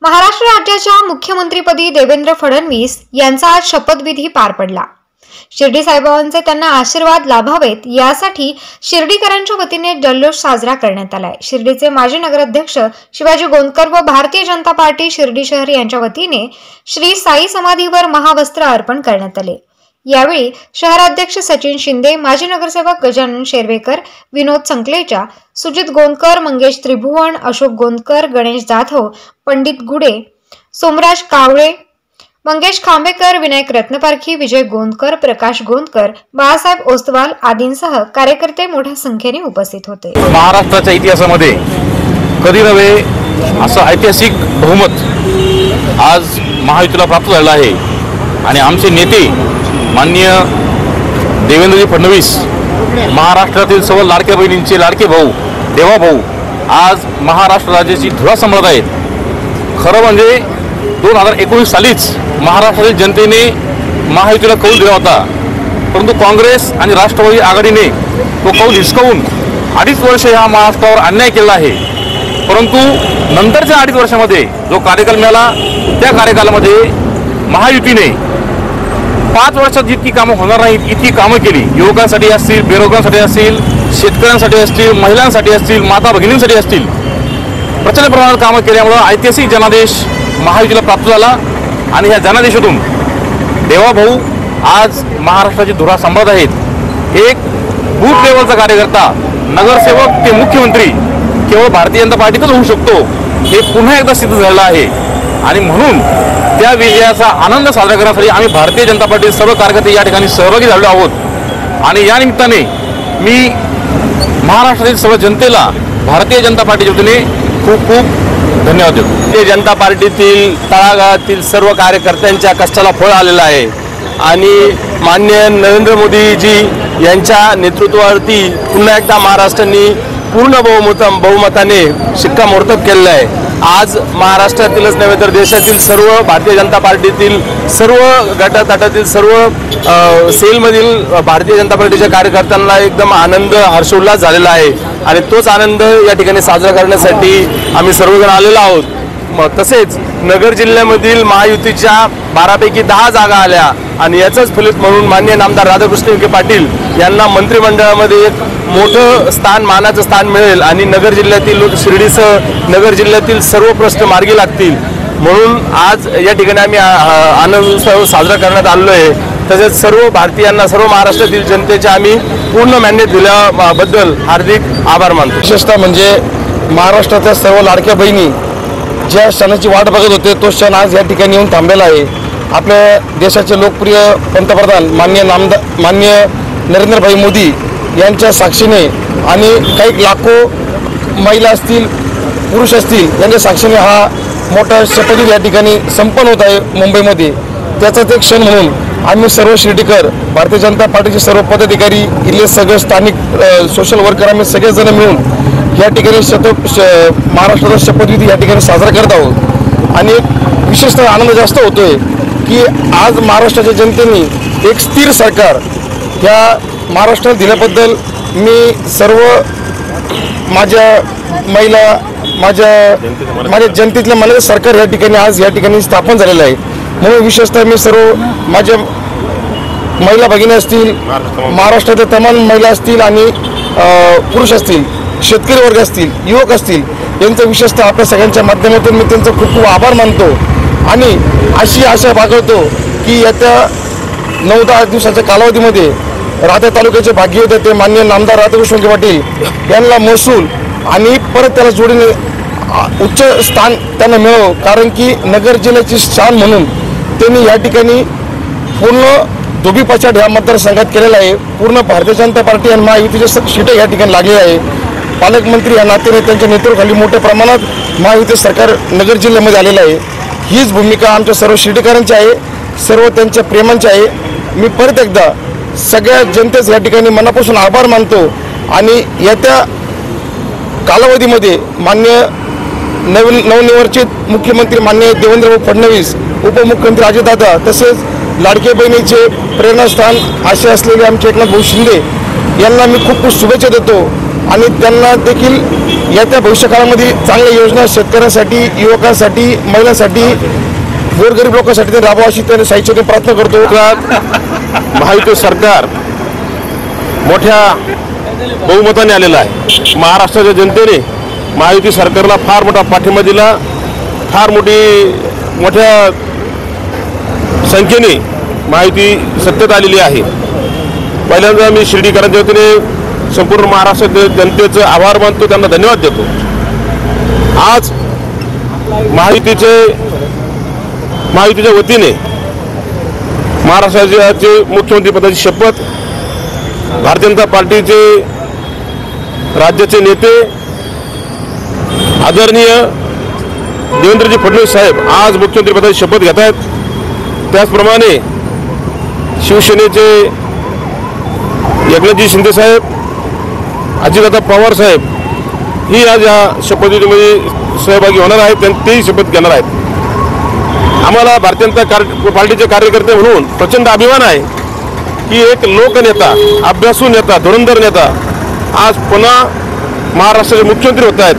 महाराष्ट्र राज्याच्या मुख्यमंत्रीपदी देवेंद्र फडणवीस यांचा आज शपथविधी पार पडला। शिर्डी साईबाबांचे त्यांना आशीर्वाद लाभावेत यासाठी शिर्डीकरांच्या वतीने जल्लोष साजरा करण्यात आलाय। शिर्डीचे माजी नगराध्यक्ष शिवाजी गोंदकर व भारतीय जनता पार्टी शिर्डी शहर यांच्या वतीने श्री साई समाधीवर महावस्त्र अर्पण करण्यात आले। यावेळी शहराध्यक्ष सचिन शिंदे, माजी नगरसेवक गजानन शेरवेकर, विनोद संकलेचा, सुजित गोंदकर, मंगेश त्रिभुवन, अशोक गोंदकर, गणेश जाधव, पंडित गुडे, सोमराज कावळे, मंगेश खांबेकर, विनायक रत्नपारखी, विजय गोंदकर, प्रकाश गोंदकर, बाळासाहेब ओस्तवाल आदींसह कार्यकर्ते मोठ्या संख्येने उपस्थित होते। महाराष्ट्राच्या इतिहासामध्ये कधी नव्हे असं ऐतिहासिक बहुमत आज महायुतीला प्राप्त झालं आहे आणि आमचे नेते माननीय देवेंद्रजी फडणवीस, महाराष्ट्रातील सर्व लाडक्या बहिणींचे लाडके भाऊ, देवा भाऊ आज महाराष्ट्र राज्याची धुरा सांभाळत आहेत। खरं म्हणजे 2019 सालीच महाराष्ट्रातील जनतेने महायुतीला कौल दिला होता, परंतु काँग्रेस आणि राष्ट्रवादी आघाडीने तो कौल हिसकावून 2.5 वर्ष ह्या महाराष्ट्रावर अन्याय केला आहे। परंतु नंतरच्या 2.5 वर्षामध्ये जो कार्यकाल मिळाला त्या कार्यकालामध्ये महायुतीने 5 वर्षात जितकी कामं होणार नाहीत इतकी कामं केली। युवकांसाठी असतील, बेरोजगारांसाठी असतील, शेतकऱ्यांसाठी असतील, महिलांसाठी असतील, माता भगिनींसाठी असतील, प्रचंड प्रमाणात कामं केल्यामुळे ऐतिहासिक जनादेश महायुतीला प्राप्त झाला आणि ह्या जनादेशातून देवाभाऊ आज महाराष्ट्राची धुरा सांभाळत आहेत। एक बूथ लेवलचा कार्यकर्ता, नगरसेवक ते मुख्यमंत्री केवळ भारतीय जनता पार्टीतच होऊ शकतो हे पुन्हा एकदा सिद्ध झालेलं आहे आणि म्हणून त्या विजयाचा आनंद साजरा करण्यासाठी आम्ही भारतीय जनता पार्टी सर्व कार्यकर्ते या ठिकाणी सहभागी झालेलो आहोत आणि या निमित्ताने मी महाराष्ट्रातील सर्व जनतेला भारतीय जनता पार्टीच्या वतीने खूप खूप धन्यवाद देतो। भारतीय जनता पार्टीतील तळागाळातील सर्व कार्यकर्त्यांच्या कष्टाला फळ आलेलं आहे आणि माननीय नरेंद्र मोदीजी यांच्या नेतृत्वावरती पुन्हा एकदा महाराष्ट्राने पूर्ण बहुमताने शिक्कामोर्तब केलेलं आहे। आज महाराष्ट्रातीलच नव्हे तर देशातील सर्व भारतीय जनता पार्टीतील सर्व गटातटातील सर्व सेलमधील भारतीय जनता पार्टीच्या कार्यकर्त्यांना एकदम आनंद, हर्षोल्लास झालेला आहे आणि तोच आनंद या ठिकाणी साजरा करण्यासाठी आम्ही सर्वजण आलेलो आहोत। तसेच नगर जिल्ह्यामधील महायुतीच्या 12 पैकी 10 जागा आल्या आणि याचंच फलित म्हणून माननीय नामदार राधाकृष्ण विखे पाटील यांना मंत्रिमंडळामध्ये एक मोठं स्थान, मानाचं स्थान मिळेल आणि नगर जिल्ह्यातील शिर्डीसह नगर जिल्ह्यातील सर्व प्रश्न मार्गी लागतील म्हणून आज या ठिकाणी आम्ही आनंद उत्सव साजरा करण्यात आलेलो आहे। तसेच सर्व भारतीयांना, सर्व महाराष्ट्रातील जनतेच्या आम्ही पूर्ण मान्यता दिल्याबद्दल हार्दिक आभार मानतो। विशेषतः म्हणजे महाराष्ट्रातल्या सर्व लाडक्या बहिणी ज्या क्षणाची वाट बघत होते तो क्षण आज या ठिकाणी येऊन थांबलेला आहे। आपल्या देशाचे लोकप्रिय पंतप्रधान माननीय नरेंद्रभाई मोदी यांच्या साक्षीने आणि काही लाखो महिला असतील, पुरुष असतील यांच्या साक्षीने हा मोठा शपथविधी या ठिकाणी संपन्न होत आहे मुंबईमध्ये। त्याचाच एक क्षण म्हणून आम्ही सर्व शिर्डीकर, भारतीय जनता पार्टीचे सर्व पदाधिकारी, इथले सगळे स्थानिक सोशल वर्कर आम्ही सगळेजण मिळून या ठिकाणी महाराष्ट्राचा शपथविधी या ठिकाणी साजरा करत आहोत आणि विशेषतः आनंद जास्त होतोय की आज महाराष्ट्राच्या जनतेने एक स्थिर सरकार या महाराष्ट्राला दिल्याबद्दल मी सर्व माझ्या महिला, माझ्या जनतेतल्या मनाचं सरकार या ठिकाणी आज या ठिकाणी स्थापन झालेलं आहे। म्हणून विशेषतः मी सर्व माझ्या महिला भगिनी असतील, महाराष्ट्रातल्या तमाम महिला असतील आणि पुरुष असतील, शेतकरी वर्ग असतील, युवक असतील यांचं विशेषतः आपल्या सगळ्यांच्या माध्यमातून मी त्यांचं खूप खूप आभार मानतो आणि अशी आशा बाळगतो की येत्या 9-10 दिवसाच्या कालावधीमध्ये राहता तालुक्याचे भाग्यविधाते ते माननीय नामदार राधाकृष्ण विखे पाटील यांना महसूल आणि परत त्याला जोडीने उच्च स्थान त्यांना मिळावं, कारण की नगर जिल्ह्याची शान म्हणून त्यांनी या ठिकाणी पूर्ण धोबी पछाड ह्या मतदारसंघात केलेला आहे। पूर्ण भारतीय जनता पार्टी आणि महायुतीच्या सीटं या ठिकाणी लागलेली आहे। पालकमंत्री या नात्याने त्यांच्या नेतृत्वाखाली मोठ्या प्रमाणात महायुती सरकार नगर जिल्ह्यामध्ये आलेलं आहे। हीच भूमिका आमच्या सर्व शिर्डीकरांची आहे, सर्व त्यांच्या प्रेमांची आहे। मी परत एकदा सगळ्या जनतेचं या ठिकाणी मनापासून आभार मानतो आणि येत्या कालावधीमध्ये माननीय नवनिर्वाचित मुख्यमंत्री माननीय देवेंद्र फडणवीस, उपमुख्यमंत्री अजितदादा तसेच लाडके बहिणीचे प्रेरणास्थान असे असलेले आमचे एकनाथ भाऊ शिंदे यांना मी खूप खूप शुभेच्छा देतो आणि त्यांना देखील येत्या भविष्यकाळामध्ये चांगल्या योजना शेतकऱ्यांसाठी, युवकांसाठी, महिलांसाठी, गोरगरीब लोकांसाठी ते राबवा अशी त्यांनी साहित्याने प्रार्थना करतो. महायुती सरकार मोठ्या बहुमताने आलेलं आहे. महाराष्ट्राच्या जनतेने महायुती सरकारला फार मोठा पाठिंबा दिला. फार मोठ्या संख्येने महायुती सत्तेत आलेली आहे. पहिल्यांदा मी शिर्डीकरांच्या वतीने संपूर्ण महाराष्ट्र जनतेचं आभार मानतो, त्यांना धन्यवाद देतो. आज महायुतीच्या वतीने महाराष्ट्राचे मुख्यमंत्री पदाची शपथ भारतीय जनता पार्टीचे राज्याचे नेते आदरणीय देवेंद्रजी फडणवीस साहेब आज मुख्यमंत्री पदाची शपथ घेत आहेत. त्याचप्रमाणे शिवसेनेचे एकनाथजी शिंदे साहेब, अजितदादा पवार साहेब ही आज या शपथविधीमध्ये सहभागी होणार आहेत, तेही शपथ घेणार आहेत. आम्हाला भारतीय जनता पार्टीचे कार्यकर्ते म्हणून प्रचंड अभिमान आहे की एक लोकनेता, अभ्यासू नेता, धुरंधर नेता आज पुन्हा महाराष्ट्राचे मुख्यमंत्री होत आहेत.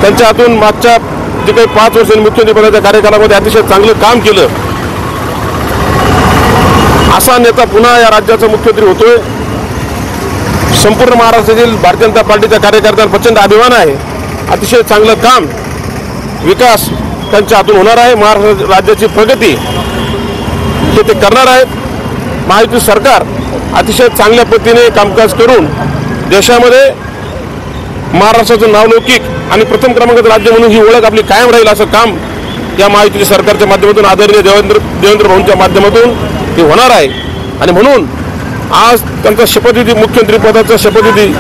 त्यांच्या हातून मागच्या जे काही 5 वर्षांनी मुख्यमंत्री पदाच्या कार्यकालामध्ये अतिशय चांगलं काम केलं असा नेता पुन्हा या राज्याचा मुख्यमंत्री होतोय. संपूर्ण महाराष्ट्रातील भारतीय जनता पार्टीच्या कार्यकर्त्यांना प्रचंड अभिमान आहे. अतिशय चांगलं काम, विकास त्यांच्या हातून होणार आहे. महाराष्ट्र राज्याची प्रगती हे ते करणार आहेत. महायुती सरकार अतिशय चांगल्या पद्धतीने कामकाज करून देशामध्ये महाराष्ट्राचं नावलौकिक आणि प्रथम क्रमांकाचं राज्य म्हणून ही ओळख आपली कायम राहील असं काम या महायुती सरकारच्या माध्यमातून आदरणीय देवेंद्र भाऊंच्या माध्यमातून ते होणार आहे. आणि म्हणून आज त्यांचा शपथविधी, मुख्यमंत्री पदाचा शपथविधी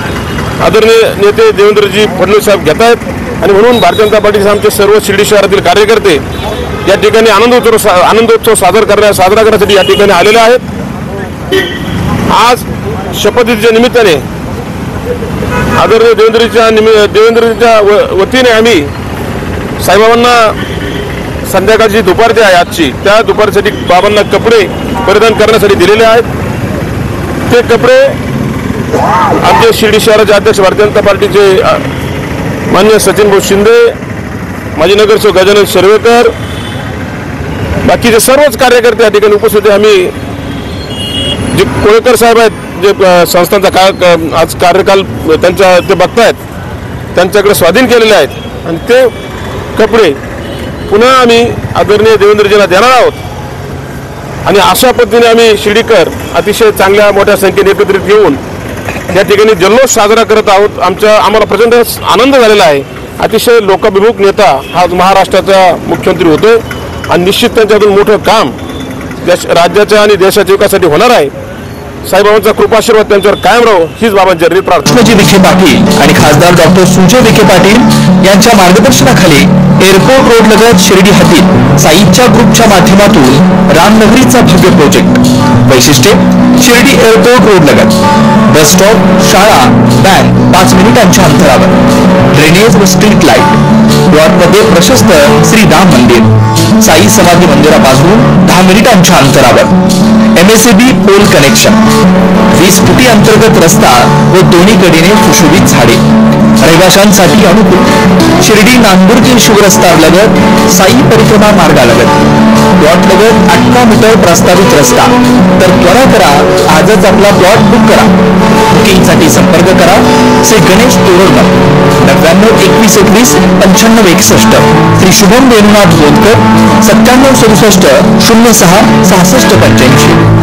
आदरणीय नेते देवेंद्रजी फडणवीस साहेब घेत आहेत. आणि म्हणून भारतीय जनता पार्टीचे आमचे सर्व शिर्डी शहरातील कार्यकर्ते या ठिकाणी आनंदोत्सव साजरा करण्यासाठी या ठिकाणी आलेले आहेत. आज शपथविधीच्या निमित्ताने आदरणीय देवेंद्रजीच्या वतीने आम्ही साईबाबांना संध्याकाळची दुपारची आहे आजची, त्या दुपारसाठी बाबांना कपडे परिधान करण्यासाठी दिलेले आहेत. ते कपडे आमचे शिर्डी शहराचे अध्यक्ष भारतीय जनता पार्टीचे माननीय सचिन भाऊ शिंदे, माजी नगरसेवक गजानन शिरवेकर, बाकीचे सर्वच कार्यकर्ते या ठिकाणी उपस्थित आहे. आम्ही जे कोळेकर साहेब आहेत, जे संस्थांचा आज कार्यकाल ते बघतायत, त्यांच्याकडे स्वाधीन केलेले आहेत आणि ते कपडे पुन्हा आम्ही आदरणीय देवेंद्रजींना देणार आहोत. आणि अशा पद्धतीने आम्ही शिर्डीकर अतिशय चांगल्या मोठ्या संख्येने एकत्रित येऊन या ठिकाणी जल्लोष साजरा करत आहोत. आम्हाला प्रचंड आनंद झालेला आहे. अतिशय लोकाभिमुख नेता हा महाराष्ट्राचा मुख्यमंत्री होतोय आणि निश्चित त्यांच्यातून मोठं काम राज्याच्या आणि देशाच्या विकासासाठी होणार आहे. साईबाबांचा कृपाशीर्वाद त्यांच्यावर कायम राहो हीच बाबांची प्रार्थना. विखे पाटील आणि खासदार डॉक्टर सुजय विखे पाटील यांच्या मार्गदर्शनाखाली एअरपोर्ट रोड लगत शिर्डी हातील साईच्या ग्रुपच्या माध्यमातून रामनगरीचा भव्य प्रोजेक्ट. वैशिष्ट्ये शिर्डी एअरपोर्ट रोड लगत बस स्टॉप, शाळा, बँक 5 मिनिटांच्या अंतरावर, ड्रेनेज व स्ट्रीट लाईट, प्लॉटमध्ये प्रशस्त श्री राम मंदिर, साई समाधी मंदिरापासून 10 मिनिटांच्या अंतरावर, MSAB पोल कनेक्शन, 20 फुटी अंतर्गत रस्ता व दोन्ही कडेने सुशोभित झाडे, रहिवाशांसाठी अनुकूल शिर्डी नांदुर्गी शिवरस्ता लगत साई परिक्रमा मार्गालगत, प्लॉट लगत 18 मीटर प्रस्तावित रस्ता. तर त्वरा करा, आजच आपला प्लॉट बुक करा. बुकिंगसाठी संपर्क करा श्री गणेश तोरडमल 99 21 21 95 61, श्री शुभम वेणुनाथ बोधकर 97 67 06 66 85.